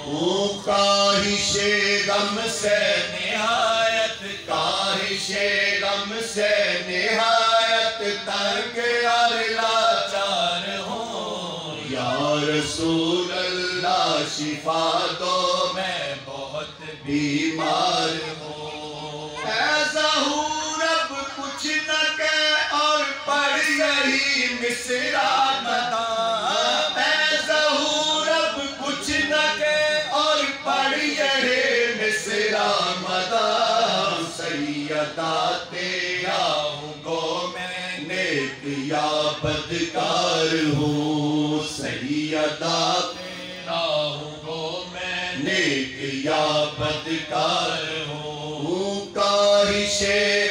کاہش غم سے نہایت کاہش غم سے نہایت تنگ اور لاچار ہوں یا رسول اللہ شفا دو میں بہت بیمار ہوں اے ظہور اب کچھ نہ کہ اور پڑھ یہی مصرع مداں اے ظہور اب کچھ نہ کہ اور پڑھ یہی مصرع مداں سیدہ تیرا ہوں گو میں نیک یا بدکار ہوں سیدہ تیرا ہوں گو میں نیک یا بدکار ہوں کاہش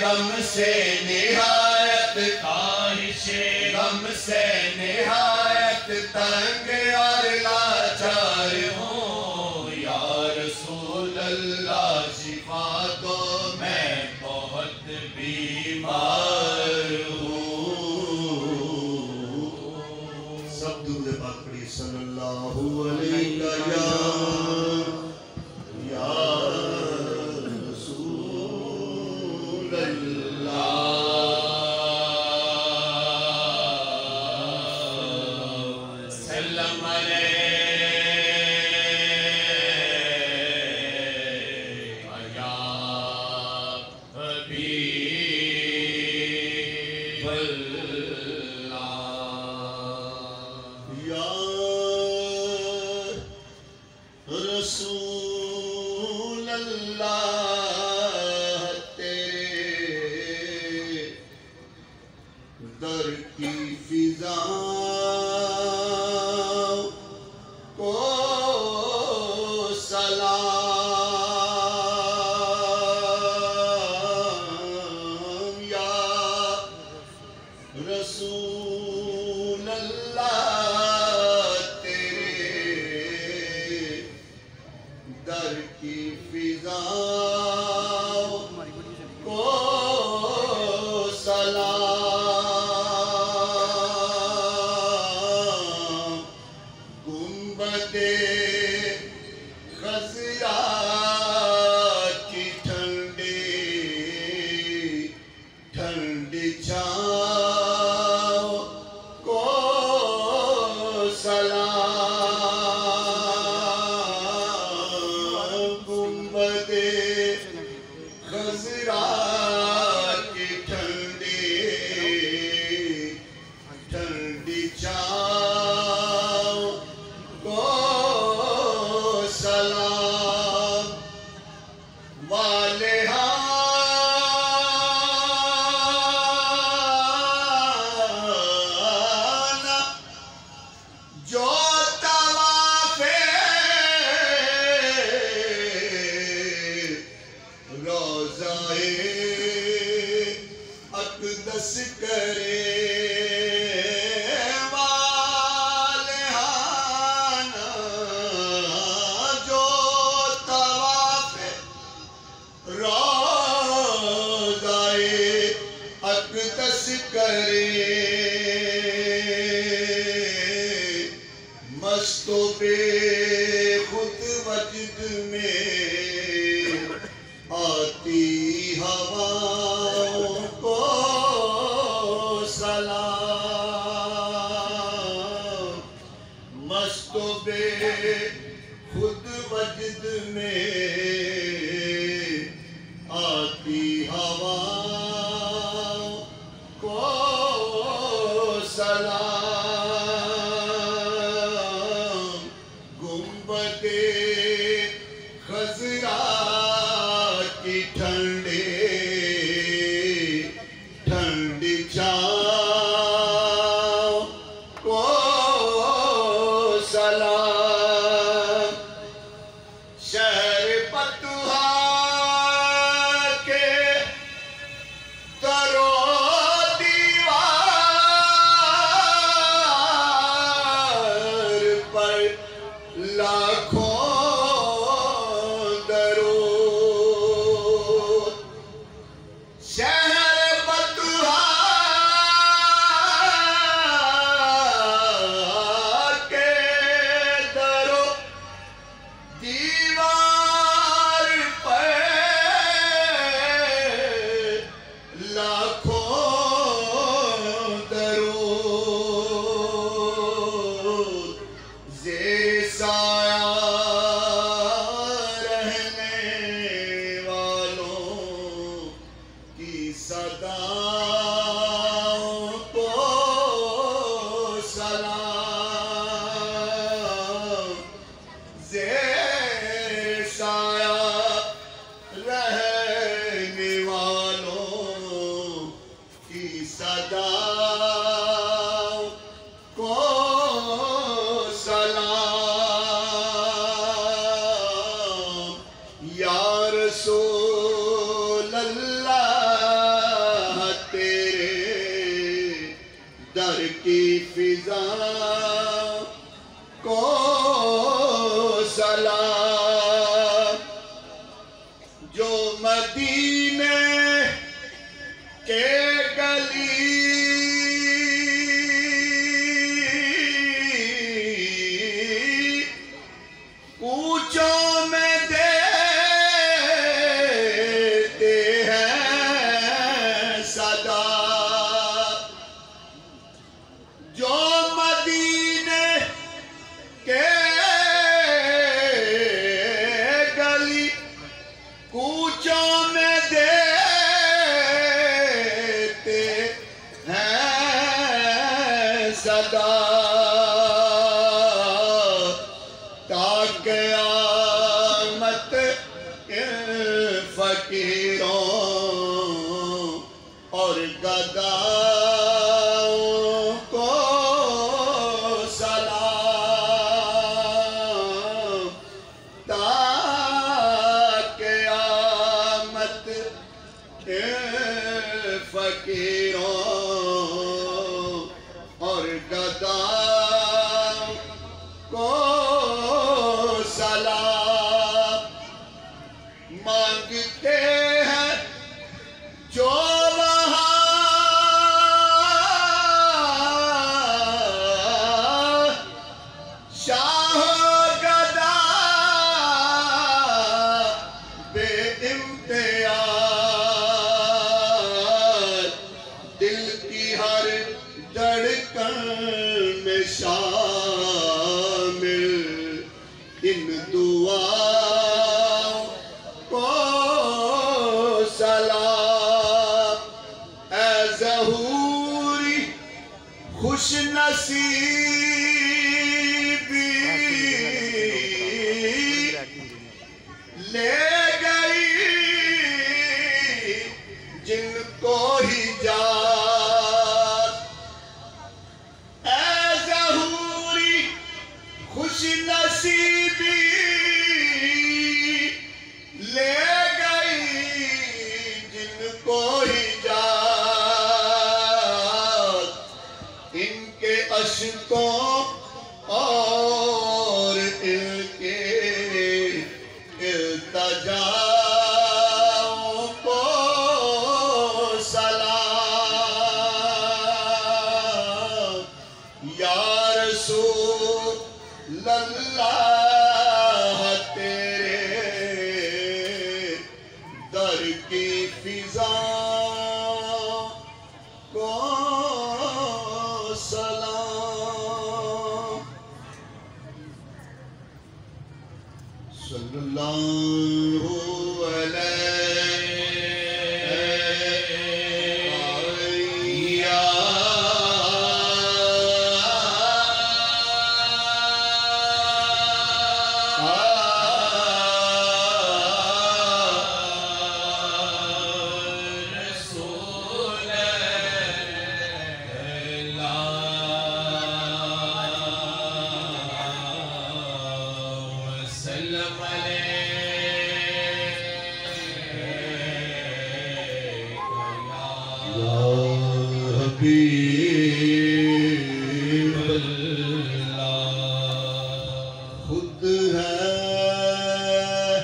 غم سے نہایت کاہش غم سے نہایت تنگ اور لاچار ہوں یا رسول اللہ شفا دو میں بہت بیمار ہوں سب درود پاک پڑھی صلی اللہ علیہ یا رسول اللہ سلم علیہ یا حبیب اللہ یا رسول اللہ تیرے در کی فضا کو سلام یا رسول اللہ تیرے در کی فضا کو سلام گنبد خضرا کی ٹھنڈی ٹھنڈی چھاؤں کو سلام گنبد خضرا کی ٹھنڈی ٹھنڈی چھاؤں کو سلام والہانا جو طواف روضہ اقدس کرے والہانا جو طواف روضہ اقدس کرے مست و بے خود وجد میں آتی ہواؤں کو سلام مست و بے خود وجد میں آتی ہواؤں کو سلام گنبد خضرا کی ٹھنڈی ٹھنڈی چھاؤں کو سلام شہر پتوہا کے در و دیوار پر لاکھوں درود شہر پتوہا کے در و سایہ رہنے والوں کی صداؤں کو سلام زیر سایہ رہنے والوں کی صداؤں کو سلام یا رسول اللہ تیرے در کی فضا کو سلام جو مدینے کے گلی کوچوں میں دیتے ہیں صدا جو مدینے کے گلی کوچوں میں دیتے ہیں صدا قیامت فقیروں اور گداؤں کو سلام تا قیامت فقیروں اور گداؤں کو سلام مانگتے ہیں جو وہاں شاہ گدا بے امتیاز دل کی ہر دھڑکن میں شامل ان دعاؤں کو سلام اے ظہوری خوش نصیبی لے گئی جن کو حجاز اے ظہوری خوش نصیبی لے گئی جن کو حجاز ان کے اشکوں اور ان کے التجاؤں کو سلام یا رسول اللہ تیرے در کی فضا کو سلام صلی اللہ حبیب اللہ خود ہے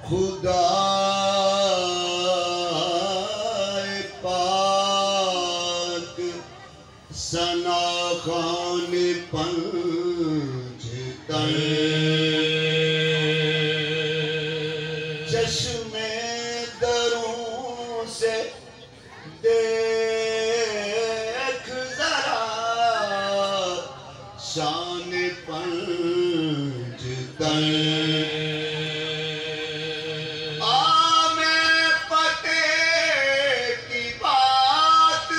خدا پاک ثنا خوان پنج تن چشمے دروں سے دیکھ ذرا شان پنج میں پتے کی بات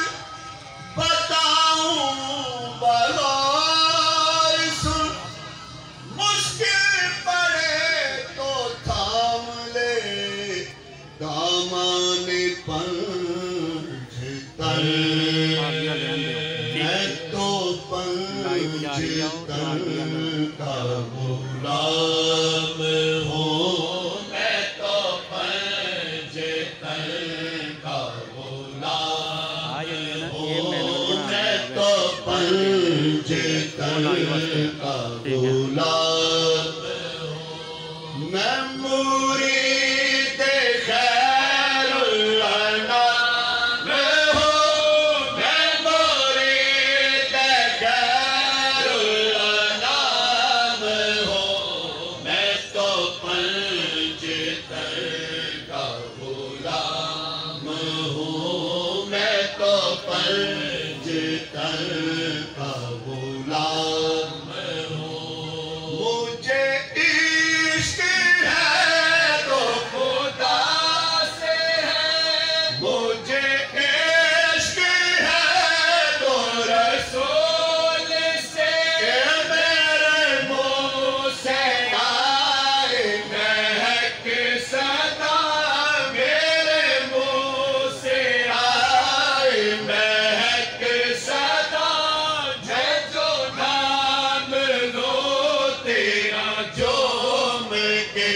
بتاؤں بغور سن، مشکل پڑے تو تھام لے دامان پنج تن، میں تو پنج تن کا غلام ہوں، میں تو پنج تن کا غلام ہوں، میں تو پنج تن کا غلام ہوں، میں مرید خیر الانام ہوں، میں مرید خیر الانام ہوں، میں تو پنج تن کا غلام ہوں، میں تو پنج تن کا غلام ہوں، مجھے عشق ہے تو خدا سے ہے، مجھے عشق ہے تو رسول سے، میرے منہ سے آئے مہک صدا، میرے منہ سے آئے مہک صدا، ہے جو نام لو تیرا جوم کے،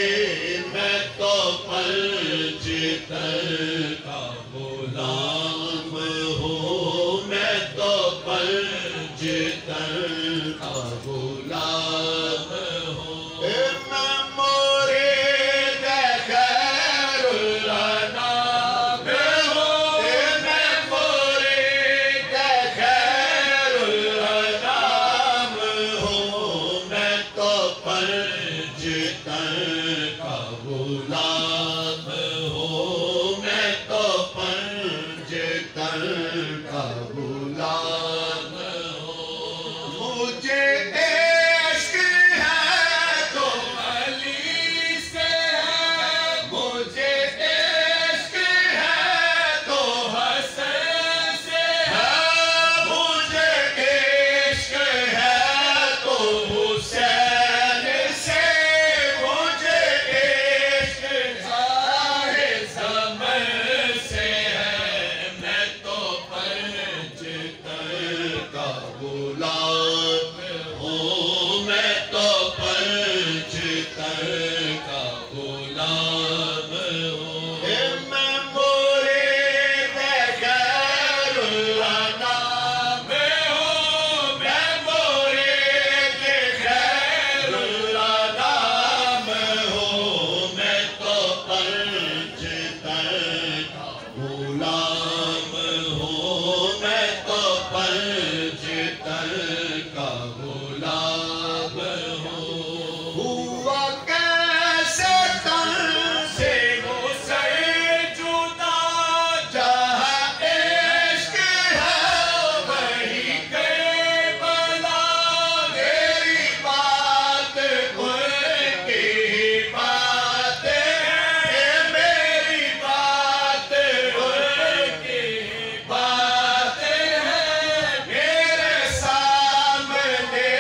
میں تو پنج تن کا غلام ہوں، میں تو پنج تن کا غلام ہوں، میں مرید خیر الانام ہوں، میں مرید خیر الانام ہوں، میں تو پنج تن کا غلام ہوں، میں تو پنج تن کا غلام ہوں، مجھے عشق ہے تو علی سے ہے، مجھے عشق ہے تو حسن سے ہے، مجھے عشق ہے تو حسین سے، مجھے عشق ہے زمن سے ہے، میں تو پنج تن کا غلام ہوں، میں تو پنج تن کا غلام ہوں، میں مرید خیر الانام ہوں، میں مرید خیر الانام ہوں، میں تو پنج تن کا غلام ہوں، میں تو پنج تن کا غلام ہوں، ہوا کیسے تن سے وہ سر جدا، جہاں عشق ہے وہی کربلا، میری بات ان کی بات ہے، میری بات ان کی بات ہے، میرے سامنے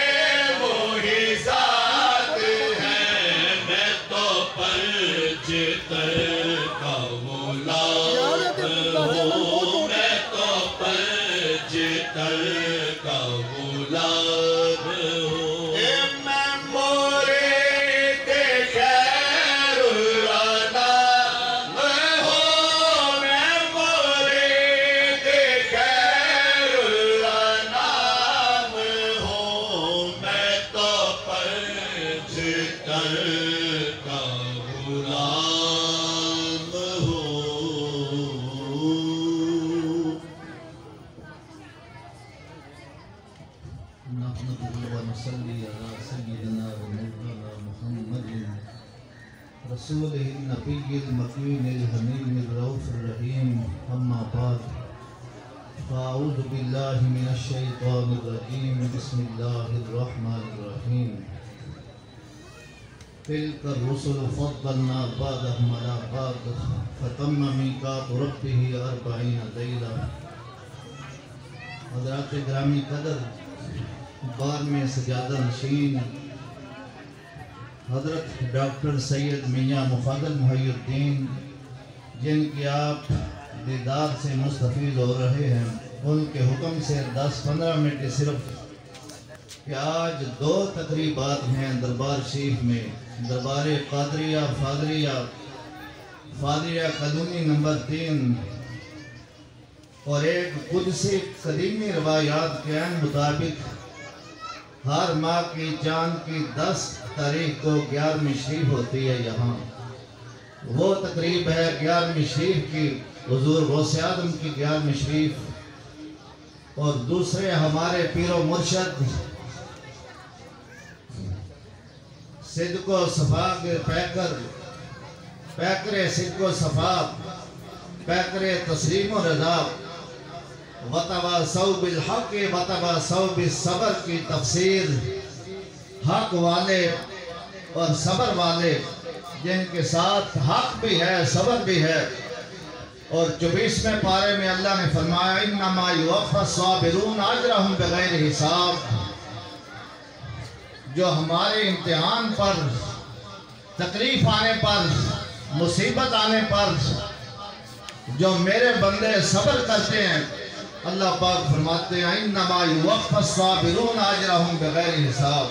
وہی ذات ہے، میں تو پنج تن کا غلام ہوں، میں تو پنج تن کا غلام ہوں، میں مرید خیر الانام ہوں، میں مرید خیر الانام ہوں، میں تو پنج تن کا غلام ہوں، نحمده ونصلي على سيدنا ومولانا محمد رسوله النبي المكين الحميم الرؤوف الرحيم، أما بعد، فأعوذ بالله من الشيطان الرجيم، بسم الله الرحمن الرحيم. تلك الرسل فضلنا بعضهم على بعض فتم میقات ربه 40 لیلہ۔ حضرات گرامی قدر، بار میں سجادہ نشین حضرت ڈاکٹر سید میاں مفضل محی الدین، جن کی آپ دیدار سے مستفید ہو رہے ہیں، ان کے حکم سے 10-15 منٹ صرف کہ آج 2 تقریبات ہیں دربار شریف میں، دربار قادریہ فاضلیہ کالونی نمبر 3، اور ایک قدسی قدیمی روایات کے عین مطابق ہر ماہ کی چاند کی 10 تاریخ کو 11ویں شریف ہوتی ہے۔ یہاں وہ تقریب ہے 11ویں شریف کی، حضور غوث اعظم کی 11ویں شریف، اور دوسرے ہمارے پیر و مرشد صدق و صفا کے پیکر صدق و صفا، پیکر تسلیم و رضا، وتواصوا بالحق وتواصوا بالصبر کی تفسیر، حق والے اور صبر والے، جن کے ساتھ حق بھی ہے صبر بھی ہے۔ اور 24ویں پارے میں اللہ نے فرمایا انما یوفی الصابرون اجرهم بغیر حساب، جو ہمارے امتحان پر، تکلیف آنے پر، مصیبت آنے پر جو میرے بندے صبر کرتے ہیں، اللہ پاک فرماتے ہیں انما یوفی الصابرون اجرهم بغیر حساب،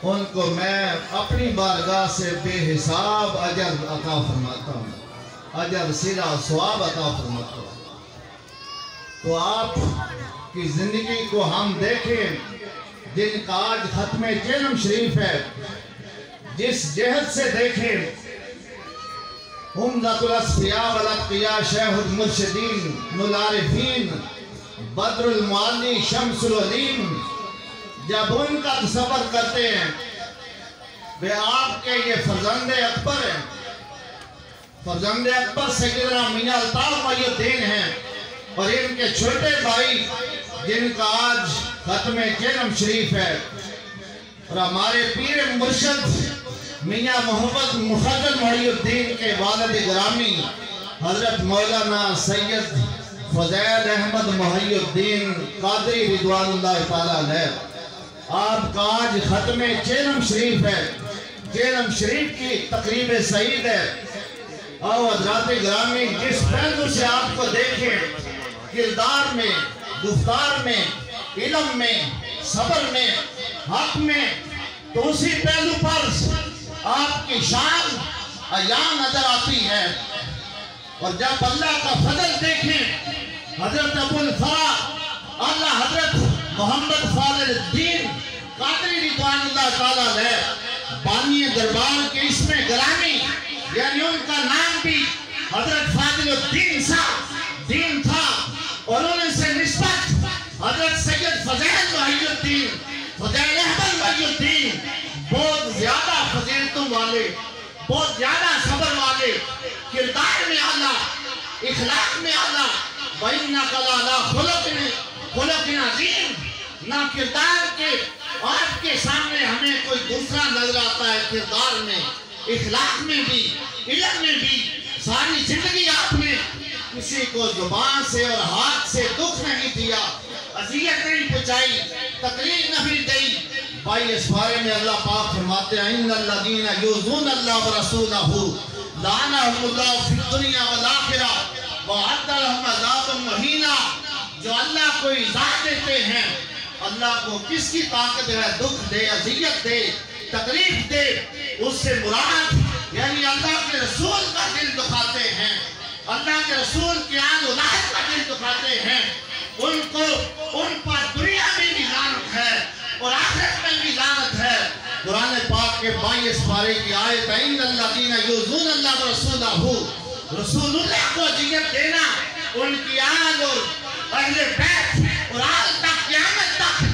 ان کو میں اپنی بارگاہ سے بے حساب اجر عطا فرماتا ہوں، اجر صلہ ثواب عطا فرماتا ہوں۔ تو آپ کی زندگی کو ہم دیکھیں، جن کا آج ختم چلم شریف ہے، جس جہت سے دیکھیں، عمدۃ الاصفیاء والاتقیاء شیخ المرشدین العارفین بدر المعلی شمس العلیم، جب ان کا تصور کرتے ہیں، وہ آپ کے یہ فرزند اکبر ہیں، فرزند اکبر سیدنا میاں الطاف محی الدین ہیں، اور ان کے چھوٹے بھائی جن کا آج ختم چلم شریف ہے، اور ہمارے پیر مرشد میاں محمد مفضل محی الدین کے والد گرامی حضرت مولانا سید فضیل احمد محی الدین قادری رضوان اللہ تعالیٰ علیہ، آپ کا آج ختم چلم شریف ہے، چلم شریف کی تقریب سعید ہے۔ اور حضرات گرامی، جس پہلو سے آپ کو دیکھیں، کردار میں، گفتار میں، علم میں، صبر میں، حق میں، تو اسی پہلو پر آپ کی شان عیاں نظر آتی ہے۔ اور جب اللہ کا فضل دیکھیں، حضرت ابو الفرا اللہ حضرت محمد فاضل الدین قادری رضوان اللہ تعالیٰ علیہ بانی دربار کے اسم گرامی، یعنی ان کا نام بھی حضرت فاضل الدین دین تھا، اور ان سے نسبت حضرت سید فضیل محی الدین فضیل احمد محی الدین، بہت زیادہ فضیلتوں والے، بہت زیادہ صبر والے، کردار میں اعلیٰ، اخلاق میں اعلیٰ، وَإِنَّكَ لَعَلَىٰ خُلُقٍ عَظِيمٍ، نہ کردار کے آپ کے سامنے ہمیں کوئی دوسرا نظر آتا ہے، کردار میں، اخلاق میں بھی، علم میں بھی، ساری زندگی آپ نے کسی کو زبان سے اور ہاتھ سے دکھ نہیں دیا، اذیت نہیں پہنچائی، تکلیف نہیں دی۔ بھائی اس بارے میں اللہ پاک فرماتے ہیں ان الذین یؤذون اللہ ورسولہ لعنہم اللہ فی الدنیا والآخرہ وأعد لهم عذابا مہینا، جو اللہ کو ایذا دیتے ہیں، اللہ کو کس کی طاقت ہے دکھ دے، اذیت دے، تکلیف دے، اس سے مراد یعنی اللہ کے رسول کا دل دکھاتے ہیں، اللہ کے رسول کی آل اولاد کا دل دکھاتے ہیں، ان کو ان پر دنیا میں بھی لعنت ہے اور آخرت میں بھی لعنت ہے۔ قرآن پاک کے 22 پارے کی آیت ہے ان الذین یؤذون اللہ ورسولہ، رسول اللہ کو اذیت دینا ان کی آل اور اہل بیت اور آل تک قیامت تک